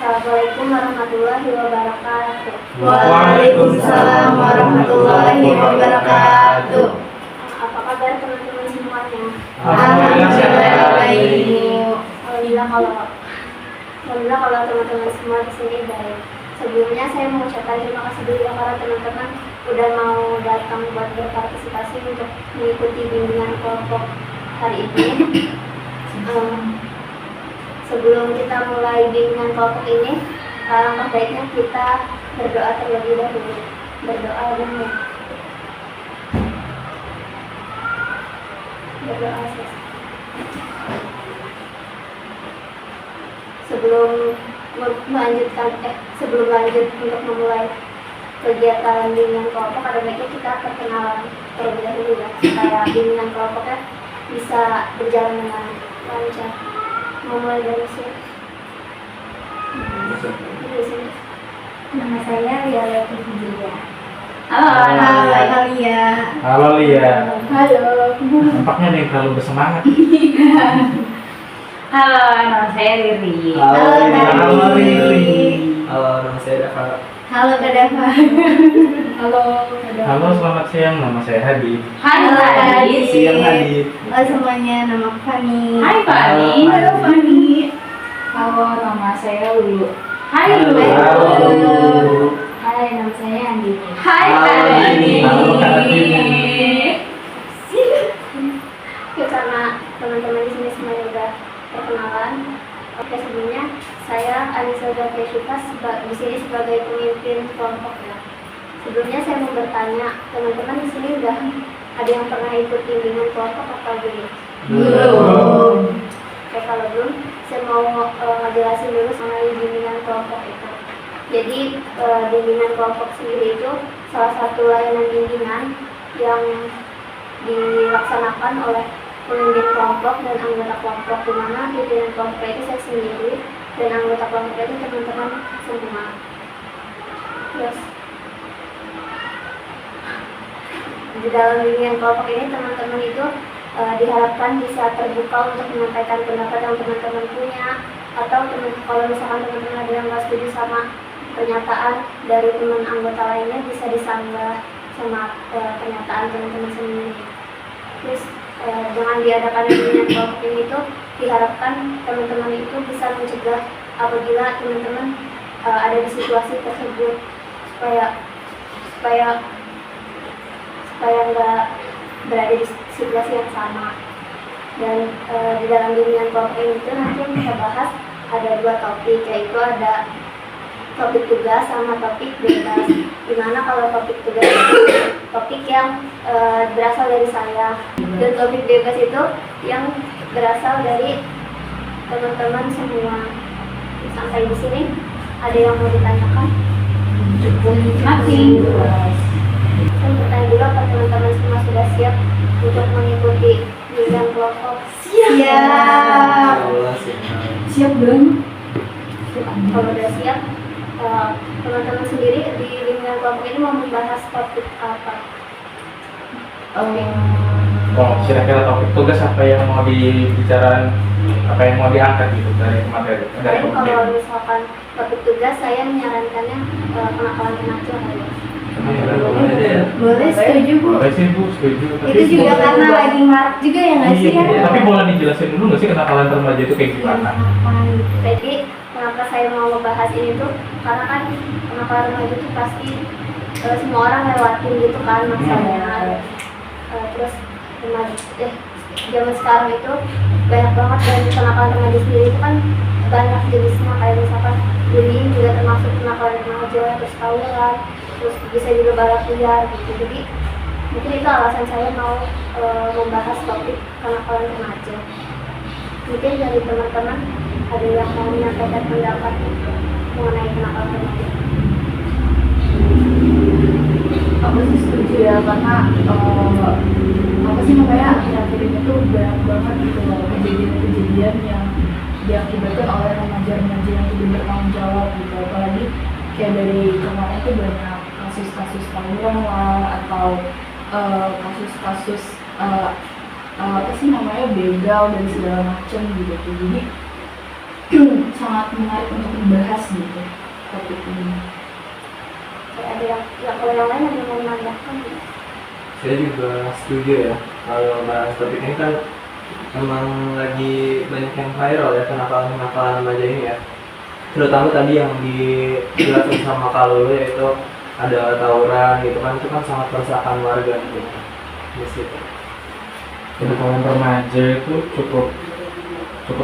Assalamualaikum warahmatullahi wabarakatuh. Waalaikumsalam warahmatullahi wabarakatuh. Apa kabar teman-teman semuanya? Alhamdulillah sehat, baik. Alhamdulillah kalau teman-teman semua di sini baik. Sebelumnya saya mengucapkan terima kasih dulu ya para teman-teman udah mau datang buat berpartisipasi untuk mengikuti bimbingan kelompok hari ini. Sebelum kita mulai bimbingan kelompok ini, alangkah baiknya kita berdoa terlebih dahulu. Berdoa dulu. Berdoa sebelum lanjut untuk memulai kegiatan bimbingan kelompok, ada baiknya kita perkenalan terlebih dahulu ya, supaya bimbingan kelompoknya bisa berjalan dengan lancar. Memulai dari sini. Nama saya Lia Leti Julia. Halo Lia. Halo Lia. Halo. Nampaknya ada yang terlalu bersemangat. Halo, nama saya Riri. Halo Riri. Halo, nama saya Dava. Halo Kak Dava. Halo. Halo, selamat siang. Nama saya Hadi. Hai Hadi. Siang Hadid. Halo semuanya, nama aku Fani. Hai Fani. Halo Fani. Halo, nama saya Lulu. Hai Halo. Lulu. Halo. Hai, nama saya Andi. Hai Halo, Andi. Halo, Kak Andi. Ya, karena teman-teman di sini semuanya udah perkenalan. Oke, sebelumnya saya Anissa Zakia Syufa di sini sebagai pemimpin kelompok ya. Sebelumnya saya mau bertanya, teman-teman di sini udah ada yang pernah ikut bimbingan kelompok atau belum? Belum. Oke, kalau belum, saya mau ngejelasin dulu mengenai bimbingan kelompok itu. Jadi bimbingan kelompok sendiri itu salah satu layanan bimbingan yang dilaksanakan oleh pemimpin kelompok dan anggota kelompok, di mana pimpinan kelompok itu saya sendiri dan anggota kelompok itu teman-teman semua. Terus di dalam bimbingan kelompok ini teman-teman itu diharapkan bisa terbuka untuk menyampaikan pendapat yang teman-teman punya, atau kalau misalkan teman-teman ada yang nggak setuju sama pernyataan dari teman anggota lainnya, bisa disanggah sama pernyataan teman-teman sendiri. Terus dengan diadakan bimbingan kelompok ini tuh diharapkan teman-teman itu bisa mencegah apabila teman-teman ada di situasi tersebut, supaya nggak berada di situasi yang sama. Dan di dalam bimbingan kelompok ini tuh nanti yang kita bahas ada dua topik, yaitu ada topik tugas sama topik bebas. Dimana kalau topik tugas itu topik yang berasal dari saya, dan topik bebas itu yang berasal dari teman-teman semua. Sampai di sini ada yang mau ditanyakan? Masih. Saya bertanya dulu, apa teman-teman semua sudah siap untuk mengikuti bimbingan kelompok? Siap. Siap belum? Kalau udah siap, teman-teman sendiri di bimbingan kelompok ini mau membahas topik apa? Oh, kira-kira topik tugas apa yang mau dibicarakan, apa yang mau diangkat gitu dari materi, dari Mungkin kalau pembimbing? misalkan topik tugas, saya menyarankannya kenakalan remaja kali ya. Boleh, setuju Bu. Boleh sih Bu, setuju. Itu juga karena lagi marak juga ya nggak sih Iya, ya? tapi boleh dijelasin dulu nggak sih kenakalan remaja itu kayak gimana? Jadi kenapa saya mau membahas ini tuh, karena kan kenakalan remaja itu pasti semua orang lewatin gitu kan masanya. Terus zaman sekarang itu banyak banget, dan kenakalan remaja sendiri itu kan banyak jenisnya, kayak misalkan bullying juga termasuk kenakalan remaja, terus tawuran, terus bisa juga balap liar gitu. Jadi mungkin itu alasan saya mau membahas topik kenakalan remaja. Mungkin dari teman-teman ada yang mau menyampaikan pendapat mengenai kenakalan remaja? Aku sih setuju ya, karena apa sih namanya, akhir-akhir ini tuh banyak banget gitu loh kejadian-kejadian yang diakibatkan oleh remaja-remaja yang tidak bertanggung jawab gitu. Apalagi kayak dari kemarin tuh banyak kasus-kasus tawuran lah, atau kasus-kasus apa sih namanya, begal dan segala macam gitu. Jadi sangat menarik untuk dibahas gitu topik ini. Kayak ada yang kalau yang lain ada yang mau menambahkan gitu. Saya juga setuju ya, kalau bahas topik ini kan emang lagi banyak yang viral ya kenakalan-kenakalan remaja ini ya. Terutama tadi yang dijelaskan sama Kalulu yaitu ada tawuran gitu kan, itu kan sangat meresahkan warga gitu. Di situ. Kenakalan remaja itu cukup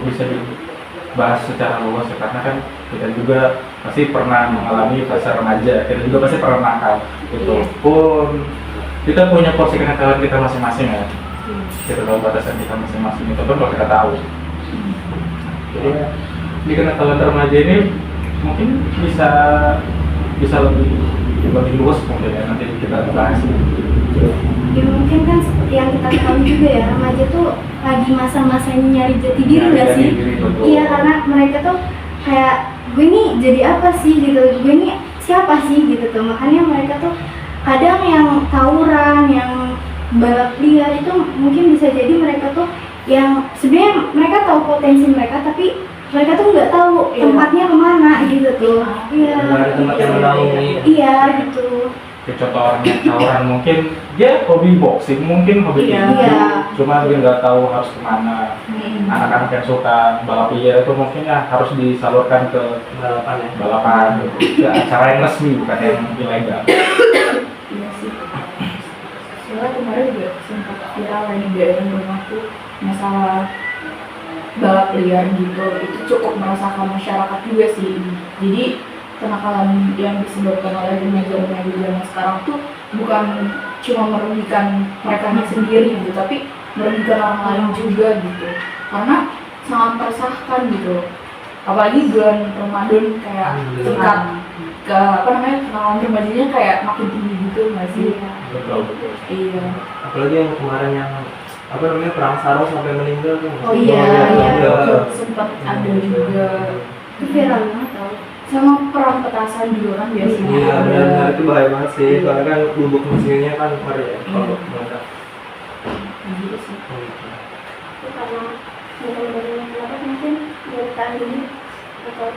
bisa dibahas secara luas ya, karena kan kita juga pasti pernah mengalami fase remaja, kita juga pasti pernah nakal. Itu pun kita punya porsi kenakalan kita masing-masing ya. Kita tahu batasan kita masing-masing, itu pun kalau kita tahu. Jadi ya, di kenakalan remaja ini mungkin bisa lebih luas mungkin ya, nanti kita bahas. Ya mungkin kan seperti yang kita tahu juga ya, remaja tuh lagi masa-masanya nyari jati diri Nyari nggak jati sih? diri, betul. Iya, karena mereka tuh kayak gue nih jadi apa sih gitu, gue nih siapa sih gitu tuh. Makanya mereka tuh kadang yang tawuran, yang balap liar itu mungkin bisa jadi mereka tuh yang sebenarnya mereka tahu potensi mereka, tapi mereka tuh nggak tahu tempatnya kemana gitu tuh. Iya. Nggak ada tempat yang menaungi. Iya gitu. Kayak contoh orang yang tawuran mungkin dia hobi boxing, mungkin hobi Iya. tinju, Iya. cuma dia nggak tahu harus kemana. Anak-anak yang suka balap liar itu mungkin ya harus disalurkan ke Balapan ya. balapan, ke acara yang resmi bukan yang ilegal. Iya sih. Soalnya kemarin juga sempat viral di daerah rumahku masalah balap liar gitu, itu cukup meresahkan masyarakat juga sih. Jadi kenakalan yang disebabkan oleh remaja-remaja zaman sekarang tuh bukan cuma merugikan mereka sendiri gitu, tapi merugikan orang lain juga gitu. Karena sangat meresahkan gitu. Apalagi bulan Ramadan kayak tingkat ke kenalan remajanya kayak makin tinggi gitu nggak sih? Betul. Iya. Apalagi yang kemarin yang perang sarung sampai meninggal tuh. Oh iya, iya. Sempat ada juga. Itu viral banget tau. Sama perang petasan juga kan biasanya. Iya, ada. benar-benar itu bahaya banget sih. Soalnya kan bubuk mesinnya kan ngeri ya. Kalau Iya. meledak. Gitu sih. Itu karena mungkin pendapat mungkin dari tahun ini atau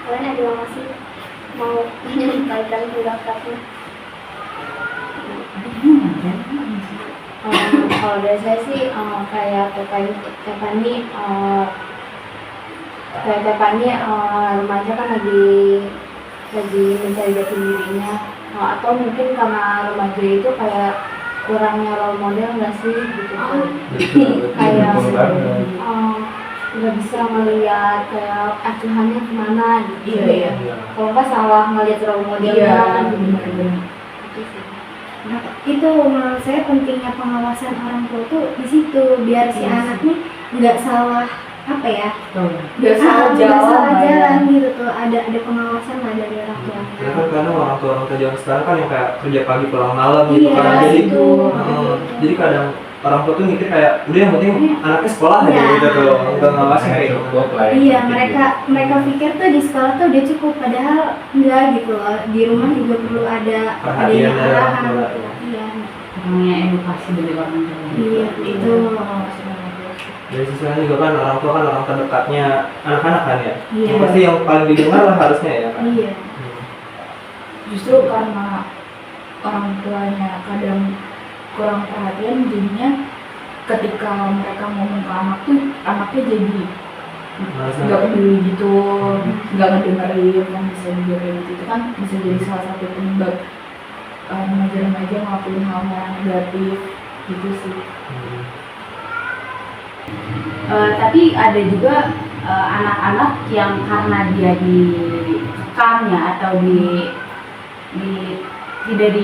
kalian ada yang masih mau menyampaikan pendapatnya. Kalau dari saya sih kayak Tepani remaja kan lagi mencari jati dirinya, atau mungkin karena remaja itu kayak kurangnya role model nggak sih gitu tuh. Kayak Betul banget. nggak bisa melihat kayak acuhannya kemana gitu. Iya, iya. Kalau nggak salah ngelihat role modelnya Iya, gitu. benar-benar. Itu sih. Nah, itu menurut saya pentingnya pengawasan orang tua tuh di situ, biar si Iya. anak nih nggak salah apa ya, Gak salah nggak jalan salah lah ya. jalan gitu tuh, ada pengawasan lah dari orang tua. Ya kan karena orang tua zaman sekarang kan yang kayak kerja pagi pulang malam gitu Iya, kan. Jadi itu. jadi kadang orang tua tuh mikir kayak udah yang penting anaknya sekolah aja Iya. gitu tuh. Enggak ngawasin kayak gitu. Cukup lah ya. Iya, mereka pikir tuh di sekolah tuh udah cukup, padahal enggak gitu loh. Di rumah juga perlu ada Perhatian dari orang arahan. tua. Iya, Namanya edukasi dari orang tua. iya itu. Dari sisi lain juga kan orang tua kan orang terdekatnya anak-anak kan ya. Iya. Yang pasti yang paling didengar lah harusnya ya kan. Iya. Justru karena orang tuanya kadang kurang perhatian, jadinya ketika mereka ngomong ke anak tuh anaknya jadi nggak peduli gitu, nggak ngedengerin, kan bisa juga kayak gitu. Itu kan bisa jadi salah satu penyebab remaja-remaja ngelakuin hal-hal yang negatif gitu sih. Tapi ada juga anak-anak yang karena dia dikekang ya, atau tidak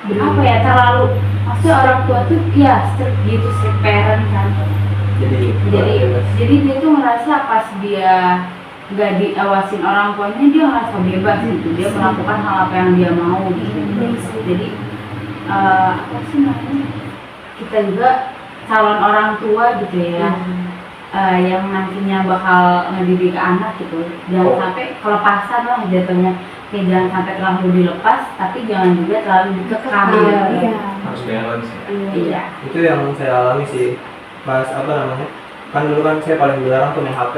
apa ya, terlalu, maksudnya orang tua tuh ya strict gitu, strict parent kan. Jadi dia tuh ngerasa pas dia nggak diawasin orang tuanya, dia ngerasa bebas gitu, dia melakukan hal apa yang dia mau gitu. Jadi apa sih namanya, kita juga calon orang tua gitu ya, yang nantinya bakal ngedidik anak gitu. Jangan sampai kelepasan lah jatuhnya, kayak jangan sampai terlalu dilepas, tapi jangan juga terlalu dikekang. Iya. Harus balance ya. Iya. Itu yang saya alami sih. Pas apa namanya? Kan dulu kan saya paling dilarang tuh main HP.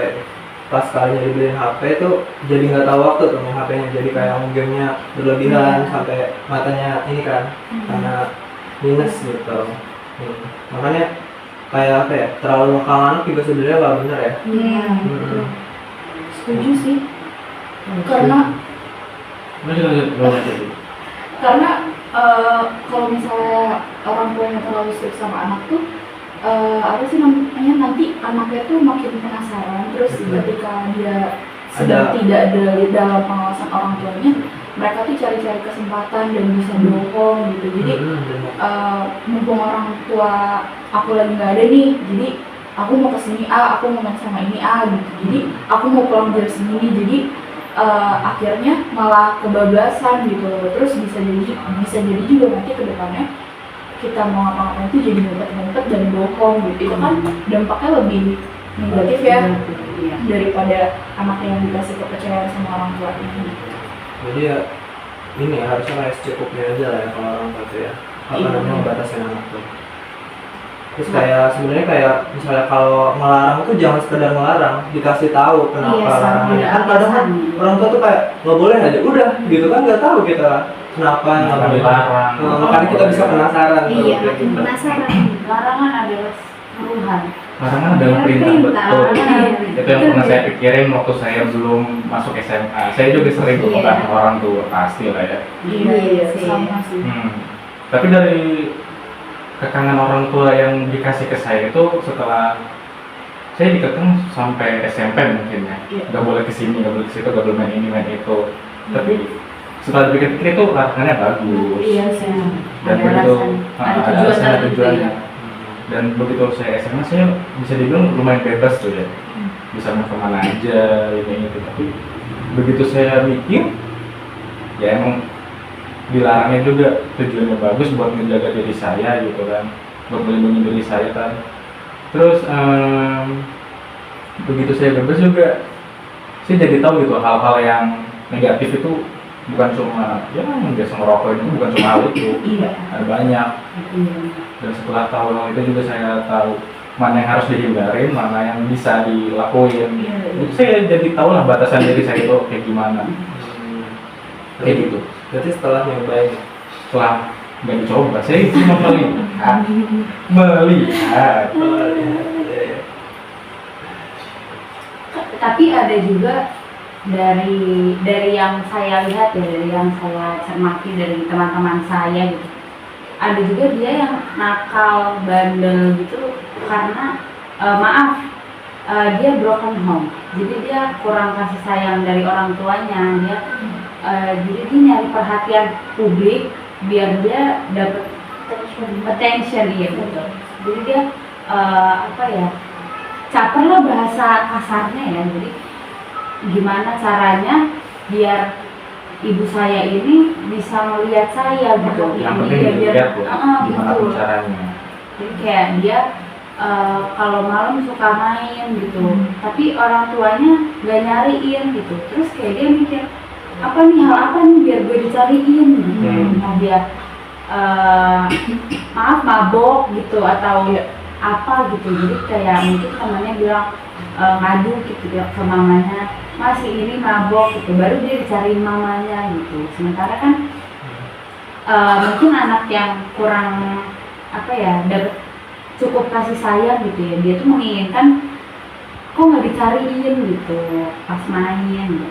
pas kalinya dibeliin HP itu jadi nggak tahu waktu tuh main HP-nya, jadi kayak game-nya berlebihan sampai matanya ini kan karena minus gitu. Makanya kayak apa ya, terlalu ngekang anak juga sebenarnya nggak bener ya. Setuju sih. Karena karena kalau misalnya orang tua yang terlalu strict sama anak tuh apa sih namanya, nanti anaknya tuh makin penasaran, terus ketika dia sedang tidak ada dalam pengawasan orang tuanya, mereka tuh cari-cari kesempatan dan bisa bohong gitu. Jadi mumpung orang tua aku lagi nggak ada nih, jadi aku mau kesini aku mau main sama ini gitu, jadi aku mau pulang dari sini, jadi akhirnya malah kebablasan gitu. Terus bisa jadi juga nanti ke depannya kita mau ngapa-ngapain itu jadi ngumpet-ngumpet dan bohong gitu. Itu kan dampaknya lebih negatif ya daripada anak yang dikasih kepercayaan sama orang tuanya. Jadi ya ini harusnya kayak secukupnya aja lah ya kalau orang tua tuh ya, apa namanya, membatasin anak tuh. Terus kayak sebenarnya kayak misalnya kalau melarang tuh jangan sekedar melarang, dikasih tahu kenapa larangannya. Kan kadang kan orang tua tuh kayak nggak boleh aja udah gitu kan, nggak tahu kita kenapa nggak boleh dilarang. Makanya kita bisa penasaran tuh, Iya, kayak gitu. penasaran. Larangan adalah suruhan. Larangan adalah perintah, betul. Iya. Itu yang pernah saya pikirin waktu saya belum masuk SMA. Saya juga sering berpegang orang tua, pasti lah ya. Iya, sama sih. Tapi dari kekangan orang tua yang dikasih ke saya itu setelah saya dikekang sampai SMP mungkin ya. Gak boleh kesini, gak boleh kesitu, gak boleh main ini, main itu. Tapi setelah dipikir-pikir itu larangannya bagus. Iya sih. Dan begitu ada alasan, tertentu tujuannya. ya. Dan begitu saya SMA, saya bisa dibilang lumayan bebas tuh ya, bisa mau kemana aja ini itu. Tapi begitu saya mikir, ya emang dilarangnya juga tujuannya bagus buat menjaga diri saya gitu kan, buat melindungi diri saya kan. Terus begitu saya bebas juga, saya jadi tahu gitu hal-hal yang negatif itu bukan cuma ya yang biasa ngerokok itu bukan cuma hal itu, ada banyak. Dan setelah tahu hal itu juga saya tahu mana yang harus dihindarin, mana yang bisa dilakuin. Itu saya jadi tahu lah batasan diri saya itu kayak gimana. Kayak gitu. Berarti setelah nyobain, Setelah nggak dicoba, saya cuma melihat. Tapi ada juga dari yang saya lihat ya, dari yang saya cermati dari teman-teman saya gitu, ada juga dia yang nakal, bandel gitu karena dia broken home, jadi dia kurang kasih sayang dari orang tuanya, dia jadi dia nyari perhatian publik biar dia dapat attention ya betul. Jadi dia apa ya, caper lah bahasa kasarnya ya. Jadi gimana caranya biar ibu saya ini bisa melihat saya gitu. Yang penting dilihat ya, gimana gitu. pun caranya. Jadi kayak dia kalau malam suka main gitu, tapi orang tuanya nggak nyariin gitu. Terus kayak dia mikir apa nih, hal apa nih biar gue dicariin gitu. Nah dia maaf mabok gitu atau apa gitu. Jadi kayak mungkin temannya bilang ngadu gitu dia ke mamanya, masih ini mabok gitu, baru dia dicariin mamanya gitu. Sementara kan mungkin anak yang kurang apa ya, dapat cukup kasih sayang gitu ya, dia tuh menginginkan kok nggak dicariin gitu pas main gitu.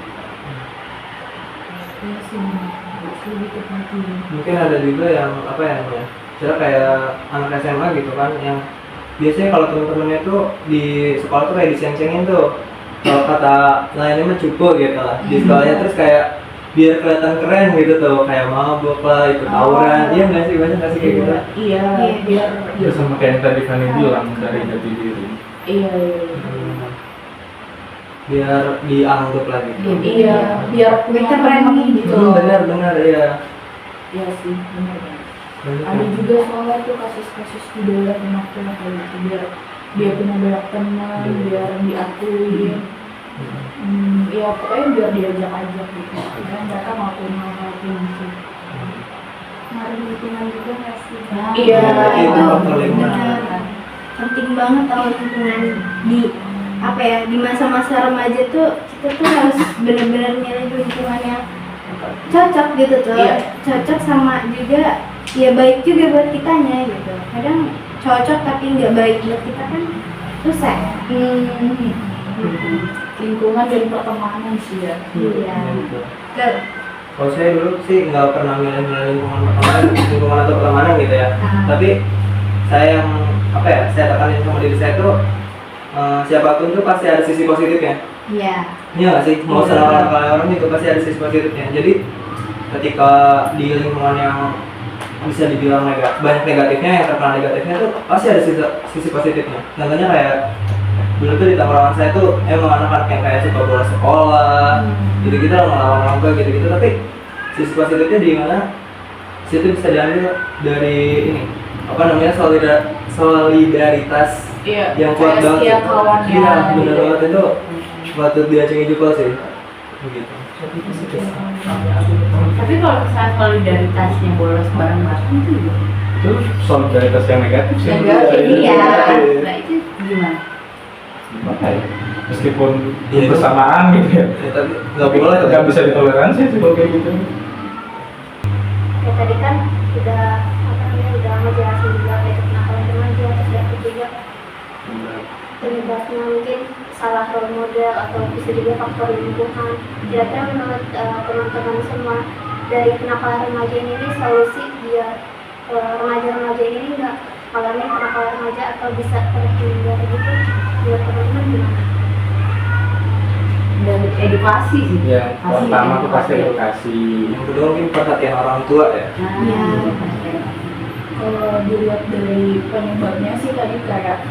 mungkin ada juga yang apa ya namanya, misalnya kayak anak SMA gitu kan, yang biasanya kalau temen-temennya tuh di sekolah tuh kayak diceng-cengin tuh, kalau kata lainnya mah cupu gitu lah di sekolahnya, terus kayak biar kelihatan keren gitu tuh, kayak mabok lah, ikut tawuran, iya nggak sih, banyak nggak sih kayak gitu? Iya, biar Ya sama kayak yang tadi Fanny bilang dari jati diri. iya. Biar dianggap lagi. Iya, biar punya teman gitu. Benar ya. Iya sih, benar. Ada juga soalnya tuh kasus-kasus di daerah anaknya kayak gitu, biar dia punya banyak teman, biar diakui. Ya pokoknya biar diajak-ajak gitu. Dan mereka ngelakuin gitu. Ngaruh lingkungan juga nggak sih? Iya, itu itu faktor lingkungan. benar. Penting banget tahu lingkungan di apa ya, di masa-masa remaja tuh kita tuh harus benar-benar milih lingkungan yang cocok gitu tuh. Iya. Cocok sama juga ya baik juga buat kitanya gitu. Kadang cocok tapi nggak baik buat kita kan susah. Lingkungan dan pertemanan sih ya. Iya. Gitu. Ke Kalau saya dulu sih nggak pernah milih-milih lingkungan atau pertemanan gitu ya. Tapi saya yang apa ya, saya tekanin sama diri saya tuh siapapun tuh pasti ada sisi positifnya. iya. Iya nggak sih? Mau salah orang itu pasti ada sisi positifnya. Jadi ketika di lingkungan yang bisa dibilang banyak negatifnya, yang terkenal negatifnya tuh pasti ada sisi positifnya. Contohnya kayak dulu tuh di tawuran saya tuh emang anak-anak yang kayak suka bolos sekolah, gitu-gitu lah, ngelawan lomba gitu-gitu. Tapi sisi positifnya di mana? Situ bisa diambil dari ini apa namanya, solidaritas Iya. yang kuat kayak banget. setiap kawan ya. Iya bener banget, itu patut diacungi jempol sih. Begitu. Tapi kalau misalnya solidaritasnya bolos bareng-bareng itu gimana? Itu solidaritas yang negatif sih. Negatif, iya. Nah itu gimana? Gimana ya? Meskipun Iya. bersamaan gitu ya. Ya, tapi nggak boleh Nggak bisa ditoleransi sih kalau kayak gitu. Ya tadi kan udah apa namanya udah ngejelasin juga kayak kenakalan remaja, terus yang ketiga penyebabnya mungkin salah role model atau bisa juga faktor lingkungan. Kira-kira menurut teman-teman semua dari kenakalan remaja ini solusi biar remaja-remaja ini nggak mengalami kenakalan remaja atau bisa terhindar gitu, buat teman-teman gimana? Dari edukasi sih. Ya, pertama tuh pasti edukasi. Yang kedua mungkin perhatian orang tua ya. Iya. Kalau dilihat dari penyebabnya sih tadi kayak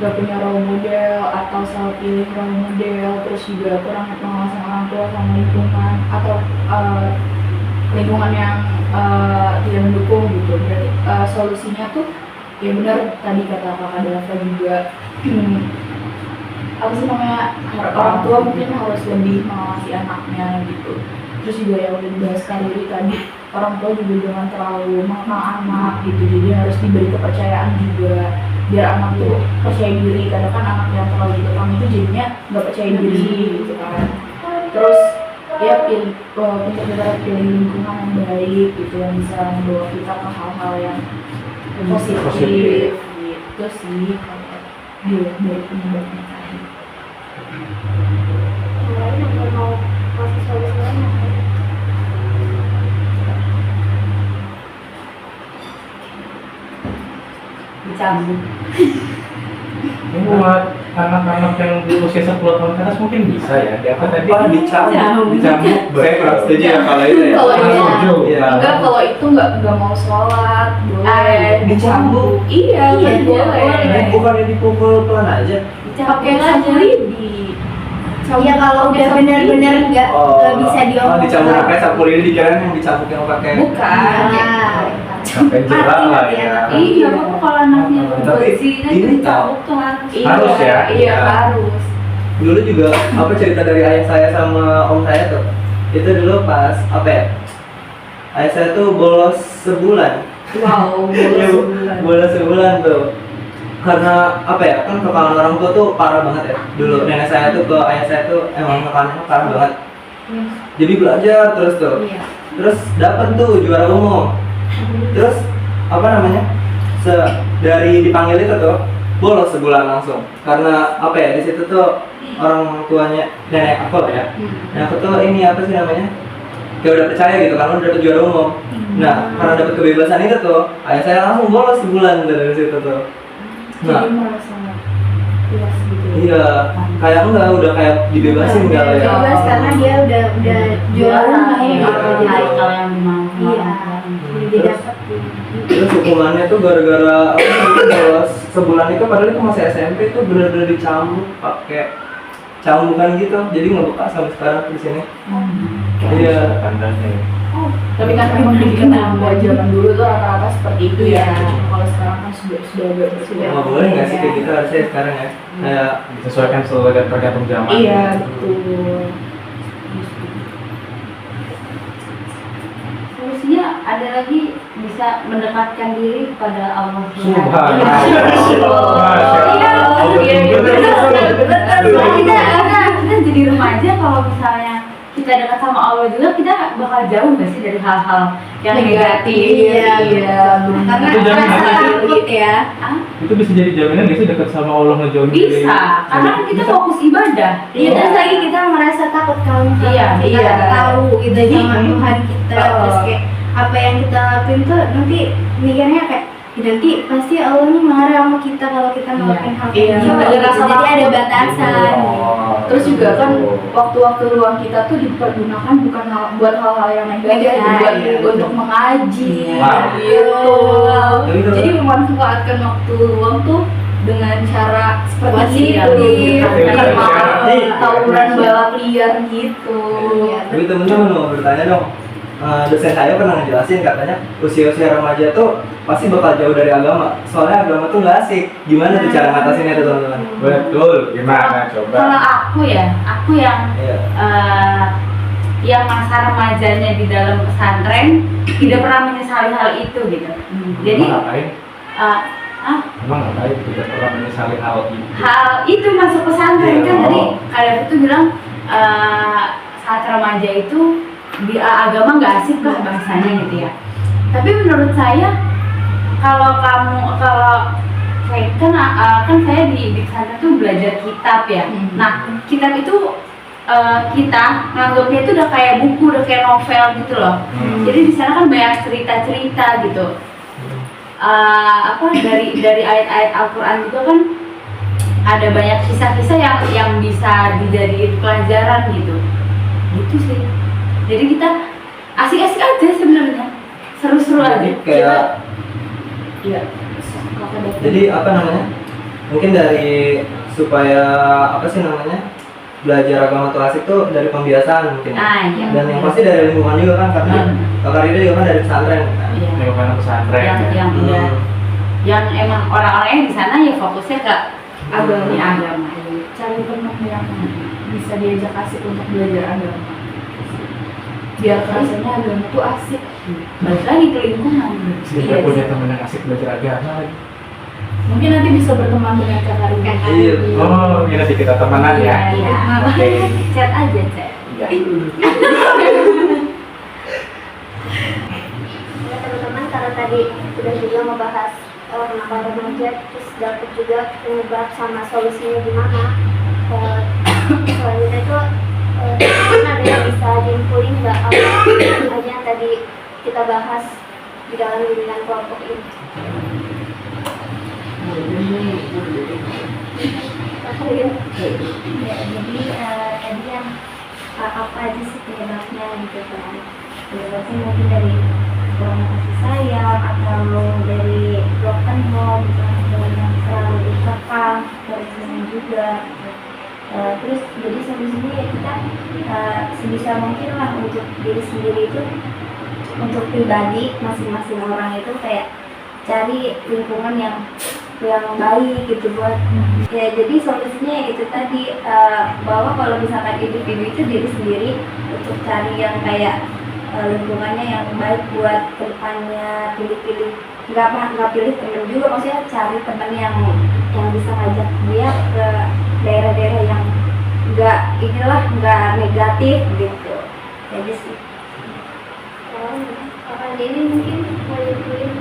gak punya role model atau salah pilih role model, terus juga kurang pengawasan orang tua sama lingkungan atau lingkungan yang tidak mendukung gitu. Berarti solusinya tuh ya benar tadi kata Kakak Dava juga, apa sih namanya, orang tua mungkin harus lebih mengawasi anaknya gitu. Terus juga yang udah dibahas Kariri tadi, orang tua juga jangan terlalu mengekang anak gitu, jadi harus diberi kepercayaan juga biar anak tuh percaya diri. Kadang kan anak yang terlalu dikekang itu jadinya nggak percaya diri gitu kan. Terus ya pintar-pintar pilih lingkungan yang baik gitu, yang bisa membawa kita ke hal-hal yang positif gitu sih kalau dilihat dari penyebabnya tadi. Yang lain yang mau kasih solusi lain apa? Dicambuk. Ini buat anak-anak yang di usia 10 tahun ke atas mungkin bisa ya. Dia apa tadi? Dicambuk. Dicambuk. Saya kurang setuju ya kalau itu ya. Kalau itu Setuju. Iya. enggak, kalau itu nggak mau sholat boleh Dicambuk. iya Iya, boleh Bukannya dipukul pelan aja. pakai sapu lidi. Iya, kalau udah benar-benar nggak bisa diomongin. Dicambuk pakai sapu lidi, dikirain yang dicambukin pakai. Bukan. Sampai jelas lah ya. Iya, apa kalau anaknya Tapi berzina ini itu dicambuk tuh harus. Harus ya? Iya harus. Dulu juga apa cerita dari ayah saya sama om saya tuh. Itu dulu pas apa ya? Ayah saya tuh bolos sebulan. Wow, Iya, bolos sebulan tuh. Karena apa ya, kan kekalan orang tua tuh parah banget ya. Dulu nenek saya tuh ke ayah saya tuh emang kekalannya parah banget. Jadi belajar terus tuh. Iya. Terus dapat tuh juara umum. Terus apa namanya? Dari dipanggil itu tuh bolos sebulan langsung. Karena apa ya, di situ tuh orang tuanya nenek aku lah ya. Nenek aku tuh ini apa sih namanya? Kayak udah percaya gitu karena udah dapet juara umum. Nah, karena dapet kebebasan itu tuh, ayah saya langsung bolos sebulan dari situ tuh. Nah, Jadi merasa puas gitu. iya, kayak enggak, udah kayak dibebasin enggak lah ya. Bebas karena dia udah juara Juara, nih. kalau yang dimau. Iya. Dia dapat. Terus hukumannya tuh gara-gara apa sih, bolos sebulan itu padahal itu masih SMP tuh bener-bener dicambuk pakai cambukan gitu, jadi nggak bekas sampai sekarang di sini. Iya. Tandanya ya. Tapi kan memang dikenal buat zaman dulu tuh rata-rata seperti itu ya. Kalau sekarang kan sudah agak berbeda. Nggak boleh nggak sih kayak gitu harusnya sekarang ya. Kayak Disesuaikan selalu tergantung zaman. Iya betul. Solusi solusinya ada lagi bisa mendekatkan diri kepada Allah Subhanallah. Kita jadi remaja kalau misalnya kita dekat sama Allah juga, kita bakal jauh nggak sih dari hal-hal yang negatif? Iya. Karena Itu jaminan rasa sih. takut ya. Itu bisa jadi jaminan nggak sih dekat sama Allah ngejauhin diri? Bisa, karena kan kita fokus ibadah. Iya, terus lagi kita merasa takut kalau misalnya Iya, kita iya. nggak tahu gitu sama Tuhan kita, terus kayak apa yang kita lakuin tuh nanti mikirnya kayak nanti pasti Allah nih marah sama kita kalau kita ngelakuin hal kayak Iya, gitu. ada rasa Jadi ada takut. batasan. Oh, Terus juga kan gitu. waktu-waktu luang kita tuh dipergunakan bukan buat hal-hal yang negatif, Iya, buat iya. untuk mengaji, Wow. gitu. Gitu. Jadi memanfaatkan waktu luang tuh dengan cara seperti Positif. itu, Iya. tawuran balap liar gitu. Iya. Tapi temen-temen mau bertanya dong, dosen saya pernah ngejelasin katanya usia-usia remaja tuh pasti bakal jauh dari agama. Soalnya agama tuh nggak asik. Gimana tuh cara ngatasinnya tuh teman-teman? Betul, gimana coba? Kalau aku yang Iya. yang masa remajanya di dalam pesantren tidak pernah menyesali hal itu gitu. Jadi Emang ngapain? eh, Emang ngapain tidak pernah menyesali hal itu? hal itu masuk pesantren Iya, kan tadi oh. ada itu bilang saat remaja itu di agama nggak asik lah bahasanya gitu ya. Tapi menurut saya kalau kan saya di pesantren tuh belajar kitab ya. Nah kitab itu kita nganggapnya itu udah kayak buku, udah kayak novel gitu loh. Jadi di sana kan banyak cerita-cerita gitu. Dari ayat-ayat Al-Quran juga kan ada banyak kisah-kisah yang bisa dijadiin pelajaran gitu sih. Jadi kita asik-asik aja sebenarnya, seru-seru aja. Kayak Iya. jadi apa namanya? Mungkin dari supaya apa sih namanya? Belajar agama tuh asik tuh dari pembiasaan mungkin. Iya. Dan yang pasti dari lingkungan juga kan, karena Kak Rida juga kan dari pesantren kan. Iya. Lingkungan pesantren. Yang emang orang-orangnya di sana ya fokusnya ke agama. Cari teman yang bisa diajak asik untuk belajar agama, biar rasanya agama tuh asik. Balik lagi ke lingkungan. Kita punya temen yang asik belajar agama lagi. Mungkin nanti bisa berteman dengan Kak Karina. Iya. Oh, ini nanti kita temenan ya. Iya. Oke. Chat aja, chat. Iya. Ya teman-teman, karena tadi udah juga membahas kenapa remaja, terus dapat juga penyebab sama solusinya gimana. Selanjutnya itu teman-teman ada yang bisa diinfoin nggak apa aja yang tadi kita bahas di dalam bimbingan kelompok ini? Ya, jadi tadi yang apa aja sih penyebabnya gitu kan. Penyebabnya mungkin dari kurang kasih sayang atau dari broken home gitu kan, hubungan yang selalu dikekang, kerusakan juga. Terus jadi solusinya ya kita sebisa mungkin lah untuk diri sendiri itu, untuk pribadi masing-masing orang itu kayak cari lingkungan yang baik gitu buat ya. Jadi solusinya ya itu tadi, bahwa kalau misalkan individu itu diri sendiri untuk cari yang kayak lingkungannya yang baik buat kedepannya, pilih-pilih nggak pilih temen juga, maksudnya cari temen yang bisa ngajak dia ke daerah-daerah yang nggak negatif gitu. Jadi sih Kakak ini mungkin mau diinfoin.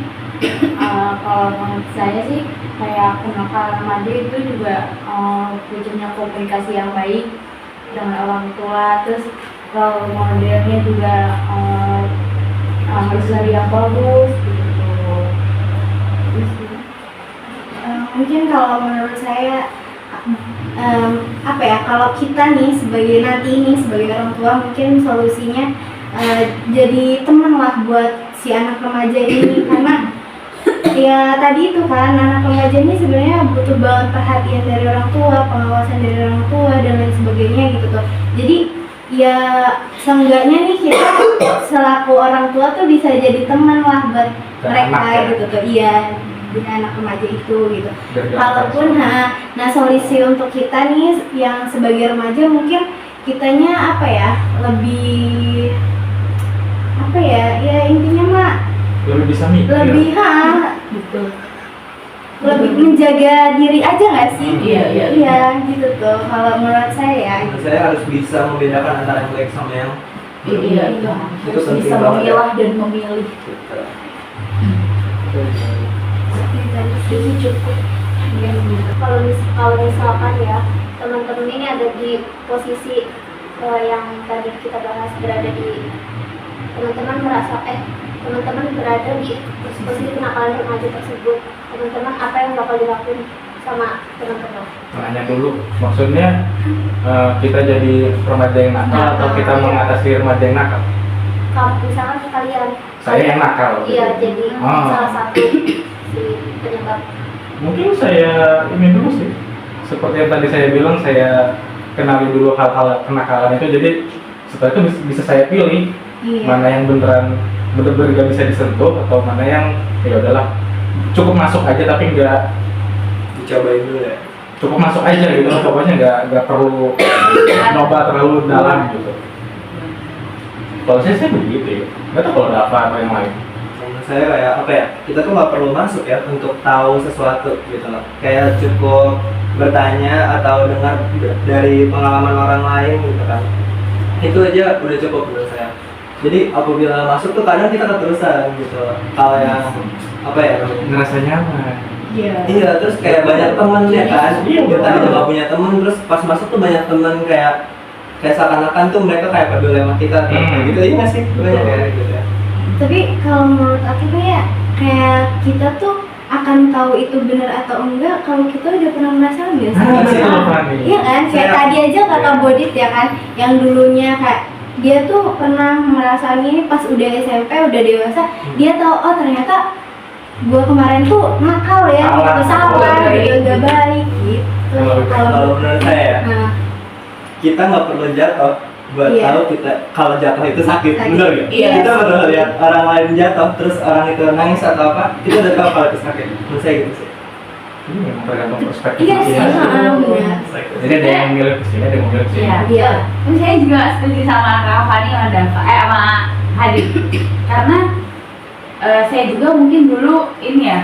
Kalau menurut saya sih kayak kenapa remaja itu juga punya komunikasi yang baik dengan orang tua, terus kalau modelnya juga harus dari yang bagus gitu. mungkin kalau menurut saya apa ya, kalau kita nih sebagai orang tua mungkin solusinya jadi teman lah buat si anak remaja ini, karena ya tadi itu kan anak remaja ini sebenarnya butuh banget perhatian dari orang tua, pengawasan dari orang tua dan lain sebagainya gitu tuh. Jadi ya seenggaknya nih kita selaku orang tua tuh bisa jadi teman lah buat Dan mereka anak ya? gitu tuh. Iya, dengan anak remaja itu gitu. Biar gak Kalaupun nah solusi untuk kita nih yang sebagai remaja mungkin kitanya apa ya, lebih apa ya intinya mah lebih bisa mikir. lebih Betul. lebih menjaga diri aja nggak sih? Iya. Gitu tuh kalau menurut saya ya. Menurut saya harus bisa membedakan antara yang baik sama yang Iya. itu Harus penting bisa banget ya. memilah dan memilih. Gitu. Itu cukup. Kalau misalkan ya teman-teman ini ada di posisi yang tadi kita bahas, berada di teman-teman berada di posisi kenakalan remaja tersebut, teman-teman apa yang bakal dilakuin sama teman-teman? Nanya dulu, maksudnya kita jadi remaja yang nakal atau kita mengatasi remaja yang nakal? Kalau misalkan kalian Saya yang nakal. iya jadi Ah. salah satu si penyebab. Mungkin saya ini dulu sih, seperti yang tadi saya bilang, saya kenali dulu hal-hal kenakalan itu, jadi setelah itu bisa saya pilih Iya. mana yang beneran bener-bener gak bisa disentuh atau mana yang ya udahlah cukup masuk aja tapi nggak Dicobain dulu ya. cukup masuk aja gitu loh, pokoknya nggak perlu nyoba terlalu dalam gitu. Kalau saya begitu ya, nggak tahu kalau ada apa yang lain. Menurut saya kayak apa ya, kita tuh nggak perlu masuk ya untuk tahu sesuatu gitu loh. Kayak cukup bertanya atau dengar dari pengalaman orang lain gitu kan. Itu aja udah cukup menurut saya. Jadi apabila masuk tuh kadang kita keterusan gitu loh. Kalau yang apa ya namanya? Ngerasa nyaman. Iya, terus kayak banyak temen ya kan. Iya, Kita betul. nggak punya temen, terus pas masuk tuh banyak temen kayak seakan-akan tuh mereka kayak peduli sama kita kayak gitu. Iya nggak sih? Banyak ya gitu ya. Tapi kalau menurut aku tuh ya kayak kita tuh akan tahu itu benar atau enggak kalau kita udah pernah merasakan biasa. Ah, betul, Fani. Iya kan? Kayak Saya- tadi aja kakak Bodit ya kan, yang dulunya kayak dia tuh pernah merasakan ini pas udah SMP, udah dewasa, dia tahu oh ternyata gua kemarin tuh nakal ya, gitu salah, gitu nggak baik gitu. Kalau menurut saya ya, Nah, kita nggak perlu jatuh buat Iya. tahu kita kalau jatuh itu sakit, Sakit. bener nggak? Iya. Kita baru lihat orang lain jatuh, terus orang itu nangis atau apa, kita udah tahu kalau itu sakit. Menurut saya gitu sih. Ini memang tergantung perspektif. iya sih, masing-masing. benar. Jadi ada yang milih ke sini, ada yang milih ke sini. Iya. Iya. Tapi saya juga setuju sama Kak Fani sama Dava, sama Hadid. Karena saya juga mungkin dulu ini ya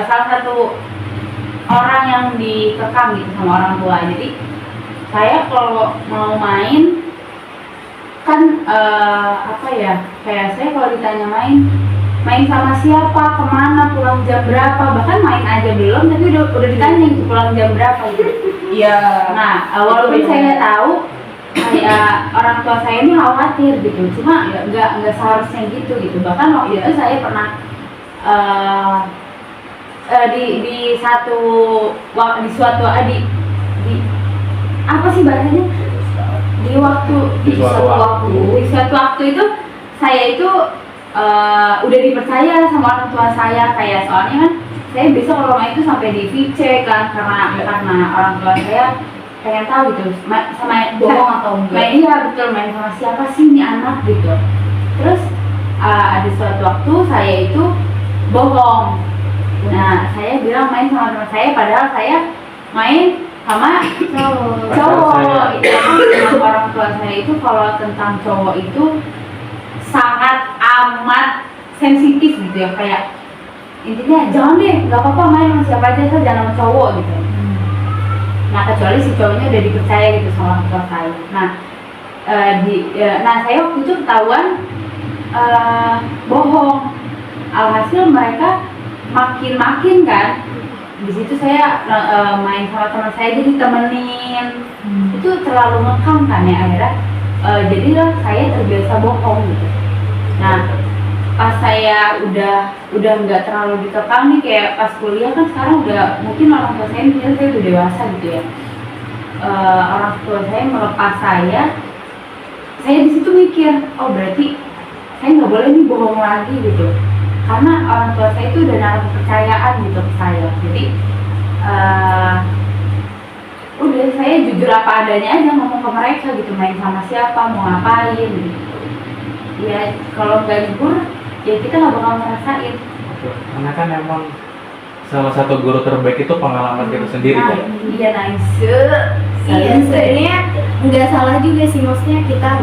salah satu orang yang dikekang gitu sama orang tua. Jadi saya kalau mau main kan apa ya, kayak saya kalau ditanya main sama siapa, kemana, pulang jam berapa, bahkan main aja belum tapi udah ditanya gitu pulang jam berapa gitu. Iya. Nah, walaupun saya tahu kayak orang tua saya ini khawatir gitu, cuma ya nggak seharusnya gitu. Bahkan waktu itu saya pernah di suatu apa sih bahasanya, di suatu waktu itu saya itu udah dipercaya sama orang tua saya, kayak soalnya kan saya bisa kalau main itu sampai di VC kan, karena orang tua saya pengen tahu gitu sama Bohong atau enggak? iya betul, main sama siapa sih ini anak gitu. Terus ada suatu waktu saya itu bohong. Nah, saya bilang main sama teman saya, padahal saya main sama cowok. Itu kan sama orang tua saya itu kalau tentang cowok itu sangat amat sensitif gitu ya, kayak intinya jangan deh, nggak apa-apa main sama siapa aja, saya jangan sama cowok gitu. Nah, kecuali si cowoknya udah dipercaya gitu sama orang tua saya. Nah, nah saya waktu itu ketahuan bohong. Alhasil mereka makin kan. Di situ saya main sama teman saya, jadi temenin. Itu terlalu ngekang kan ya akhirnya. Jadilah saya terbiasa bohong gitu. Nah, pas saya udah nggak terlalu dikekang nih, kayak pas kuliah kan sekarang udah mungkin orang tua saya mikir saya udah dewasa gitu ya. Orang tua saya melepas saya di situ mikir, oh berarti saya nggak boleh nih bohong lagi gitu, karena orang tua saya itu udah naruh kepercayaan gitu ke saya. Jadi udah saya jujur apa adanya aja ngomong ke mereka gitu, main sama siapa, mau ngapain gitu. Ya kalau nggak libur ya kita nggak bakal ngerasain. Karena kan emang salah satu guru terbaik itu pengalaman kita sendiri Nah, kan. iya nice. Iya, sebenarnya nggak salah juga sih, maksudnya kita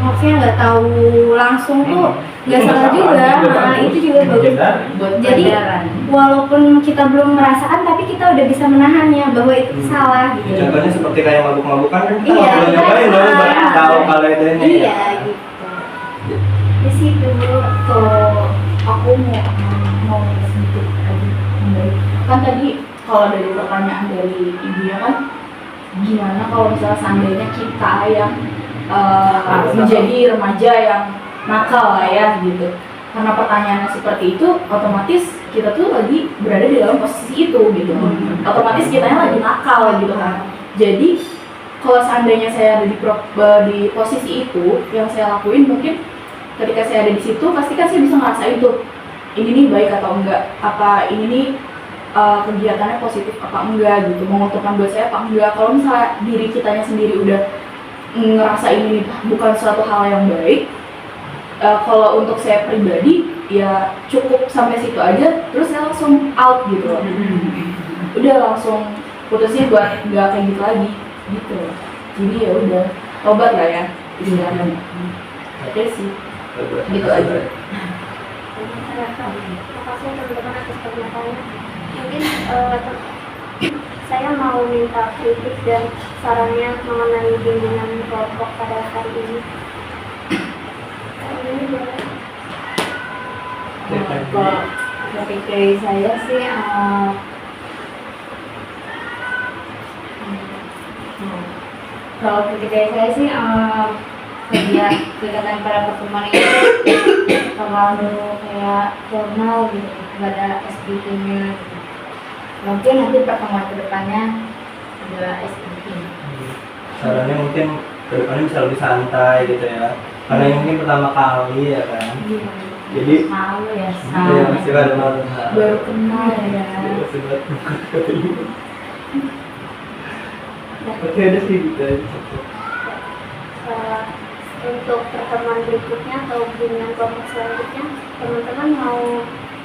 maksudnya nggak tahu langsung tuh nggak salah juga. Nah, itu juga bagus. buat Jadi pelajaran. walaupun kita belum merasakan, tapi kita udah bisa menahannya bahwa itu salah gitu. Contohnya seperti kayak mabuk-mabukan kan kita Iya, nggak perlu nyobain kita- loh baru tahu kalau itu ini. Iya gitu. Di situ Bu. Kalau aku mau sedikit lagi nambahin. Kan tadi kalau dari pertanyaan dari ibu ya kan, gimana kalau misalnya seandainya kita yang menjadi remaja yang nakal lah ya gitu. Karena pertanyaannya seperti itu, otomatis kita tuh lagi berada di dalam posisi itu gitu. Otomatis kitanya lagi nakal gitu kan. Jadi kalau seandainya saya ada di posisi itu, yang saya lakuin mungkin ketika saya ada di situ, pasti kan saya bisa ngerasain tuh ini nih baik atau enggak, apa ini nih kegiatannya positif apa enggak gitu, menguntungkan buat saya apa enggak. Kalau misalnya diri kitanya sendiri udah ngerasa ini bukan suatu hal yang baik, kalau untuk saya pribadi ya cukup sampai situ aja, terus saya langsung out gitu loh. Udah langsung putusnya buat nggak kayak gitu lagi gitu. Jadi ya udah tobat lah ya istilahnya. Oke sih, gitu aja. Terima kasih teman-teman atas pernyataannya. Mungkin saya mau minta kritik dan sarannya mengenai bimbingan kelompok pada hari ini. Ini boleh. Kalau dari saya sih kalau dari saya sih kegiatan pada pertemuan itu terlalu kayak formal gitu, nggak ada SBT-nya. Mungkin nanti pertemuan kedepannya ada SBT. Sarannya mungkin kedepannya bisa lebih santai gitu ya. Karena ini mungkin pertama kali ya kan. Jadi Malu ya, ya masih ada malu. baru kenal ya. Masih banget. Oke udah sih gitu aja. Untuk pertemuan berikutnya atau bimbingan kelompok selanjutnya, teman-teman mau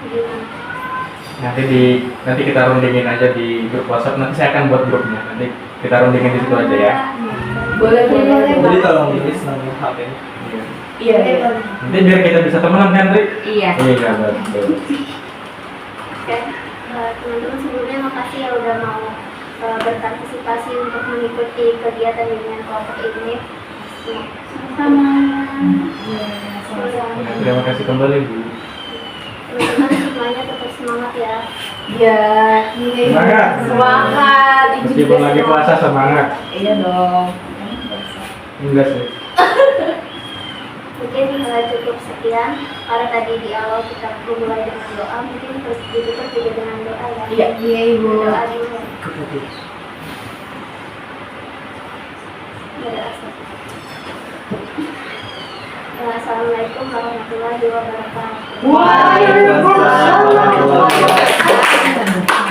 gimana? Nanti kita rundingin aja di grup WhatsApp. Nanti saya akan buat grupnya. Nanti kita rundingin di situ aja ya. Boleh. Jadi tolong tulis nomor HP. Iya. Nanti biar kita bisa temenan kan, Ri? Iya. Iya, betul. Oke, teman-teman sebelumnya makasih ya udah mau berpartisipasi untuk mengikuti kegiatan bimbingan kelompok ini. Sama. Terima kasih kembali, Bu. Teman-teman semuanya tetap semangat ya. Iya. Semangat. Semangat. Ibu Meskipun juga lagi semangat. puasa semangat. Iya dong. Enggak sih. Mungkin cukup sekian. Karena tadi di awal kita memulai dengan doa, mungkin terus ditutup juga dengan doa ya. Iya. Iya Ibu. Doa dulu. Ya, Assalamualaikum warahmatullahi wabarakatuh. Waalaikumsalam. Waalaikumsalam.